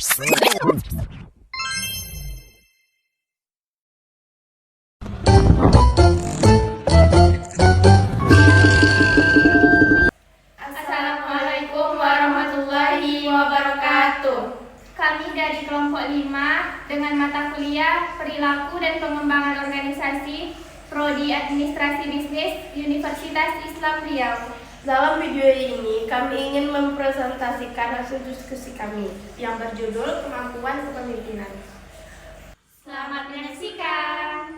Assalamualaikum warahmatullahi wabarakatuh. Kami dari kelompok 5 dengan mata kuliah Perilaku dan Pengembangan Organisasi Prodi Administrasi Bisnis Universitas Islam Riau. Dalam video ini, kami ingin mempresentasikan hasil diskusi kami yang berjudul Kemampuan Kepemimpinan. Selamat menyaksikan.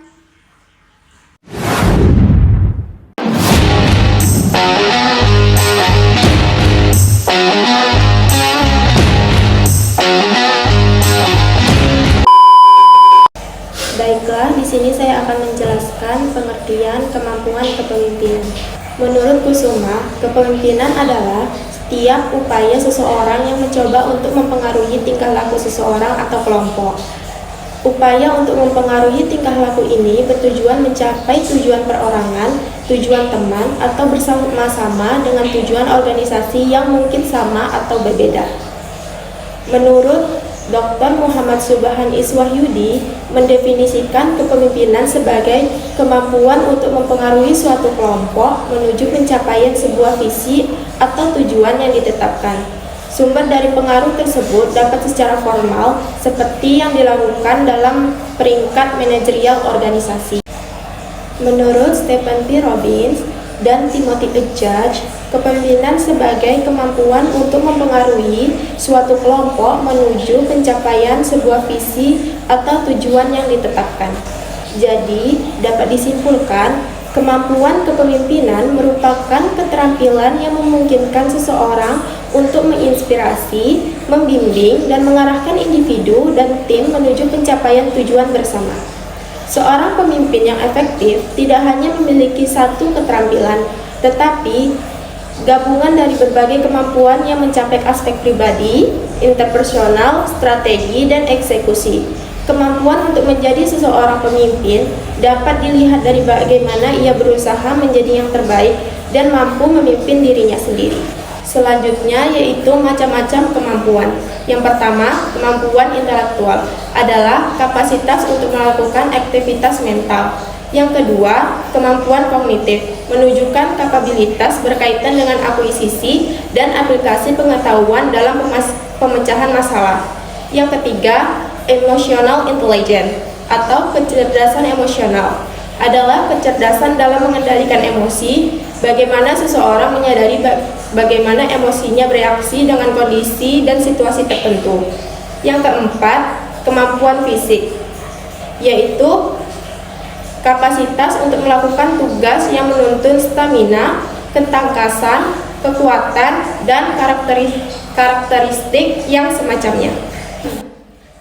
Baiklah, di sini saya akan menjelaskan pengertian kemampuan kepemimpinan. Menurut Kusuma, kepemimpinan adalah setiap upaya seseorang yang mencoba untuk mempengaruhi tingkah laku seseorang atau kelompok. Upaya untuk mempengaruhi tingkah laku ini bertujuan mencapai tujuan perorangan, tujuan teman, atau bersama-sama dengan tujuan organisasi yang mungkin sama atau berbeda. Menurut Dr. Muhammad Subhan Iswahyudi mendefinisikan kepemimpinan sebagai kemampuan untuk mempengaruhi suatu kelompok menuju pencapaian sebuah visi atau tujuan yang ditetapkan. Sumber dari pengaruh tersebut dapat secara formal seperti yang dilakukan dalam peringkat manajerial organisasi. Menurut Stephen P. Robbins dan Timothy E. Judge, kepemimpinan sebagai kemampuan untuk mempengaruhi suatu kelompok menuju pencapaian sebuah visi atau tujuan yang ditetapkan. Jadi, dapat disimpulkan, kemampuan kepemimpinan merupakan keterampilan yang memungkinkan seseorang untuk menginspirasi, membimbing, dan mengarahkan individu dan tim menuju pencapaian tujuan bersama. Seorang pemimpin yang efektif tidak hanya memiliki satu keterampilan, tetapi gabungan dari berbagai kemampuan yang mencapai aspek pribadi, interpersonal, strategi, dan eksekusi. Kemampuan untuk menjadi seseorang pemimpin dapat dilihat dari bagaimana ia berusaha menjadi yang terbaik dan mampu memimpin dirinya sendiri. Selanjutnya yaitu macam-macam kemampuan. Yang pertama, kemampuan intelektual adalah kapasitas untuk melakukan aktivitas mental. Yang kedua, kemampuan kognitif menunjukkan kapabilitas berkaitan dengan akuisisi dan aplikasi pengetahuan dalam pemecahan masalah. Yang ketiga, emotional intelligence atau kecerdasan emosional adalah kecerdasan dalam mengendalikan emosi, bagaimana seseorang menyadari bagaimana emosinya bereaksi dengan kondisi dan situasi tertentu. Yang keempat, kemampuan fisik, yaitu kapasitas untuk melakukan tugas yang menuntut stamina, ketangkasan, kekuatan, dan karakteristik yang semacamnya.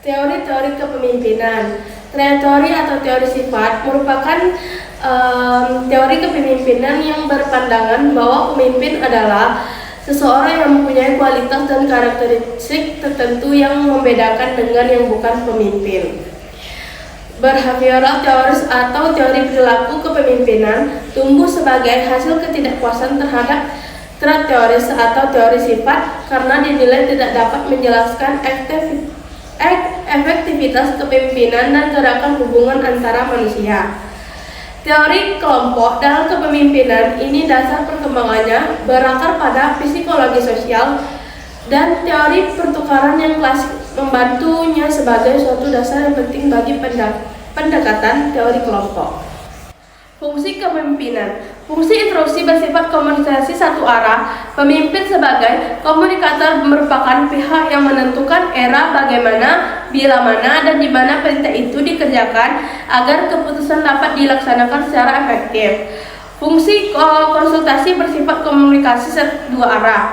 Teori-teori kepemimpinan. Teori atau teori sifat merupakan teori kepemimpinan yang berpandangan bahwa pemimpin adalah seseorang yang mempunyai kualitas dan karakteristik tertentu yang membedakan dengan yang bukan pemimpin. Behavioral theories atau teori perilaku kepemimpinan tumbuh sebagai hasil ketidakpuasan terhadap teoris atau teori sifat karena dinilai tidak dapat menjelaskan efektivitas kepemimpinan dan gerakan hubungan antara manusia. Teori kelompok dalam kepemimpinan ini dasar perkembangannya berakar pada psikologi sosial dan teori pertukaran yang klasik membantunya sebagai suatu dasar yang penting bagi pendekatan teori kelompok. Fungsi kepemimpinan. Fungsi instruksi bersifat komunikasi satu arah. Pemimpin sebagai komunikator merupakan pihak yang menentukan era, bagaimana, bila mana, dan di mana perintah itu dikerjakan agar keputusan dapat dilaksanakan secara efektif. Fungsi konsultasi bersifat komunikasi dua arah.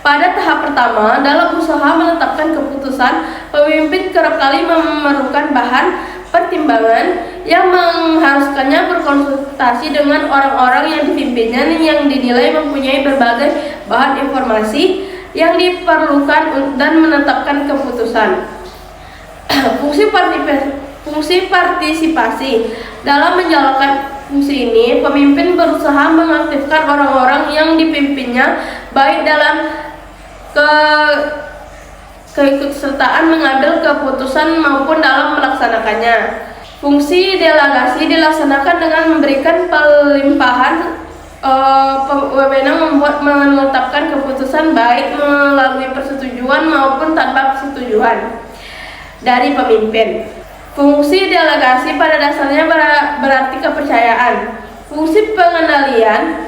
Pada tahap pertama, dalam usaha menetapkan keputusan, pemimpin kerap kali memerlukan bahan pertimbangan yang mengharuskannya berkonsultasi dengan orang-orang yang dipimpinnya yang dinilai mempunyai berbagai bahan informasi yang diperlukan dan menetapkan keputusan. Fungsi partisipasi. Dalam menjalankan fungsi ini, pemimpin berusaha mengaktifkan orang-orang yang dipimpinnya baik dalam keikutsertaan mengambil keputusan maupun dalam melaksanakannya. Fungsi delegasi dilaksanakan dengan memberikan pelimpahan wewenang menetapkan keputusan baik melalui persetujuan maupun tanpa persetujuan dari pemimpin. Fungsi delegasi pada dasarnya berarti kepercayaan. Fungsi pengendalian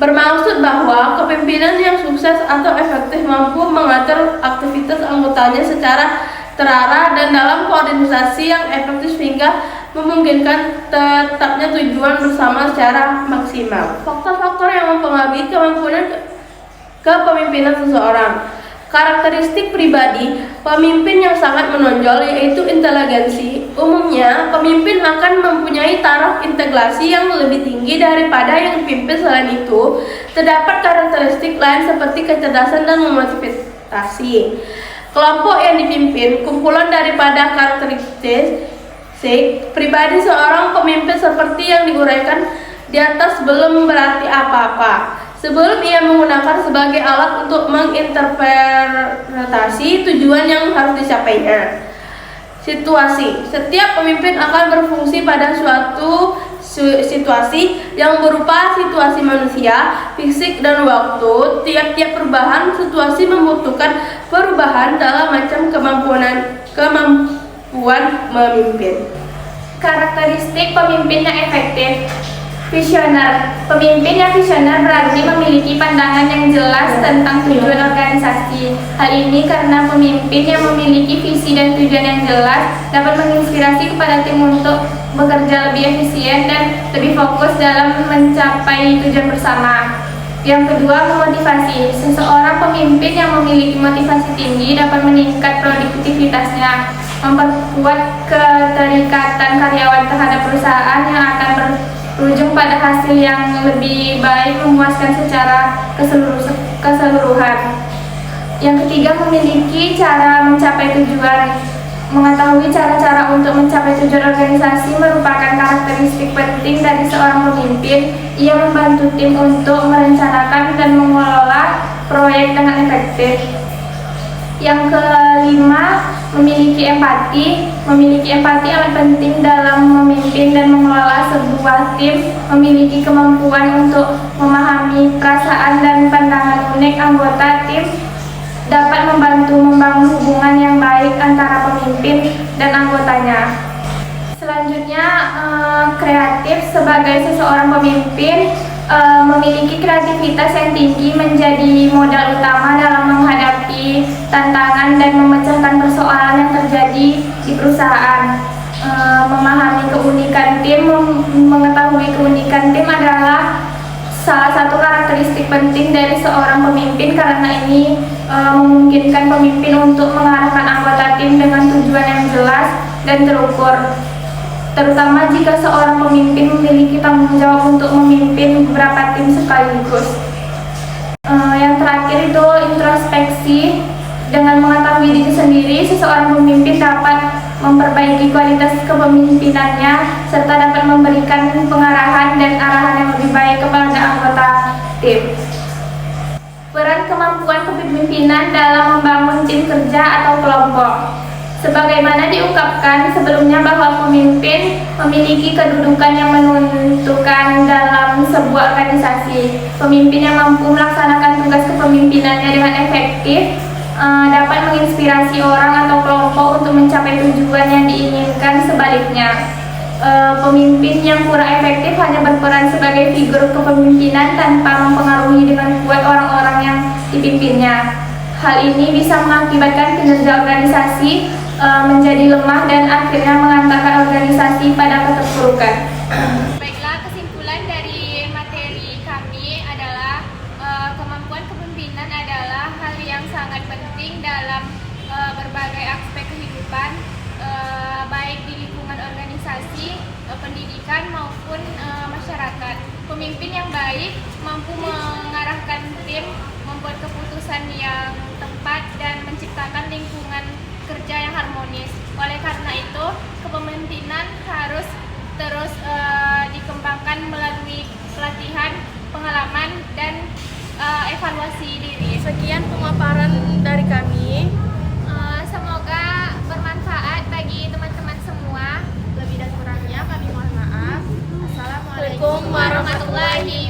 bermaksud bahwa kepemimpinan yang sukses atau efektif mampu mengatur aktivitas anggotanya secara terarah dan dalam koordinasi yang efektif sehingga memungkinkan tetapnya tujuan bersama secara maksimal. Faktor-faktor yang mempengaruhi kemampuan kepemimpinan seseorang. Karakteristik pribadi pemimpin yang sangat menonjol yaitu inteligensi. Umumnya, pemimpin akan mempunyai taraf integrasi yang lebih tinggi daripada yang dipimpin. Selain itu, terdapat karakteristik lain seperti kecerdasan dan memotivasi. Kelompok yang dipimpin kumpulan daripada karakteristik pribadi seorang pemimpin seperti yang diuraikan di atas belum berarti apa-apa. Sebelum ia menggunakan sebagai alat untuk menginterpretasi tujuan yang harus dicapainya. Situasi. Setiap pemimpin akan berfungsi pada suatu situasi yang berupa situasi manusia, fisik, dan waktu. Tiap-tiap perubahan situasi membutuhkan perubahan dalam macam kemampuan memimpin. Karakteristik pemimpin yang efektif. Visioner. Pemimpin yang visioner berarti memiliki pandangan yang jelas tentang tujuan organisasi. Hal ini karena pemimpin yang memiliki visi dan tujuan yang jelas dapat menginspirasi kepada tim untuk bekerja lebih efisien dan lebih fokus dalam mencapai tujuan bersama. Yang kedua, memotivasi. Seseorang pemimpin yang memiliki motivasi tinggi dapat meningkat produktivitasnya, memperkuat keterikatan karyawan terhadap perusahaan yang akan berujung pada hasil yang lebih baik, memuaskan secara keseluruhan. Yang ketiga, memiliki cara mencapai tujuan. Mengetahui cara-cara untuk mencapai tujuan organisasi merupakan karakteristik penting dari seorang pemimpin. Ia membantu tim untuk merencanakan dan mengelola proyek dengan efektif. Yang kelima, memiliki empati. Memiliki empati amat penting dalam memimpin dan mengelola sebuah tim. Memiliki kemampuan untuk memahami perasaan dan pandangan unik anggota tim dapat membantu membangun hubungan yang baik antara pemimpin dan anggotanya. Selanjutnya, kreatif. Sebagai seseorang pemimpin, memiliki kreativitas yang tinggi menjadi modal utama dalam menghadapi tantangan dan memecahkan persoalan yang terjadi di perusahaan. Memahami keunikan tim, mengetahui keunikan tim adalah salah satu karakteristik penting dari seorang pemimpin karena ini memungkinkan pemimpin untuk mengarahkan anggota tim dengan tujuan yang jelas dan terukur. Terutama jika seorang pemimpin memiliki tanggung jawab untuk memimpin beberapa tim sekaligus. Yang terakhir itu introspeksi. Dengan mengetahui diri sendiri, seseorang pemimpin dapat memperbaiki kualitas kepemimpinannya serta dapat memberikan pengarahan dan arahan yang lebih baik kepada anggota tim. Peran kemampuan kepemimpinan dalam membangun tim kerja atau kelompok. Sebagaimana diungkapkan sebelumnya bahwa pemimpin memiliki kedudukan yang menentukan dalam sebuah organisasi. Pemimpin yang mampu melaksanakan tugas kepemimpinannya dengan efektif dapat menginspirasi orang atau kelompok untuk mencapai tujuan yang diinginkan. Sebaliknya, pemimpin yang kurang efektif hanya berperan sebagai figur kepemimpinan tanpa mempengaruhi dengan kuat orang-orang yang dipimpinnya. Hal ini bisa mengakibatkan kinerja organisasi menjadi lemah dan akhirnya mengantarkan organisasi pada keterpurukan. Baiklah, kesimpulan dari materi kami adalah kemampuan kepemimpinan adalah hal yang sangat penting dalam berbagai aspek kehidupan, baik di lingkungan organisasi, pendidikan maupun masyarakat. Pemimpin yang baik mampu mengarahkan tim, membuat keputusan yang tepat dan menciptakan lingkungan kerja yang harmonis. Oleh karena itu, kepemimpinan harus terus dikembangkan melalui pelatihan, pengalaman, dan evaluasi diri. Sekian pemaparan dari kami. warahmatullahi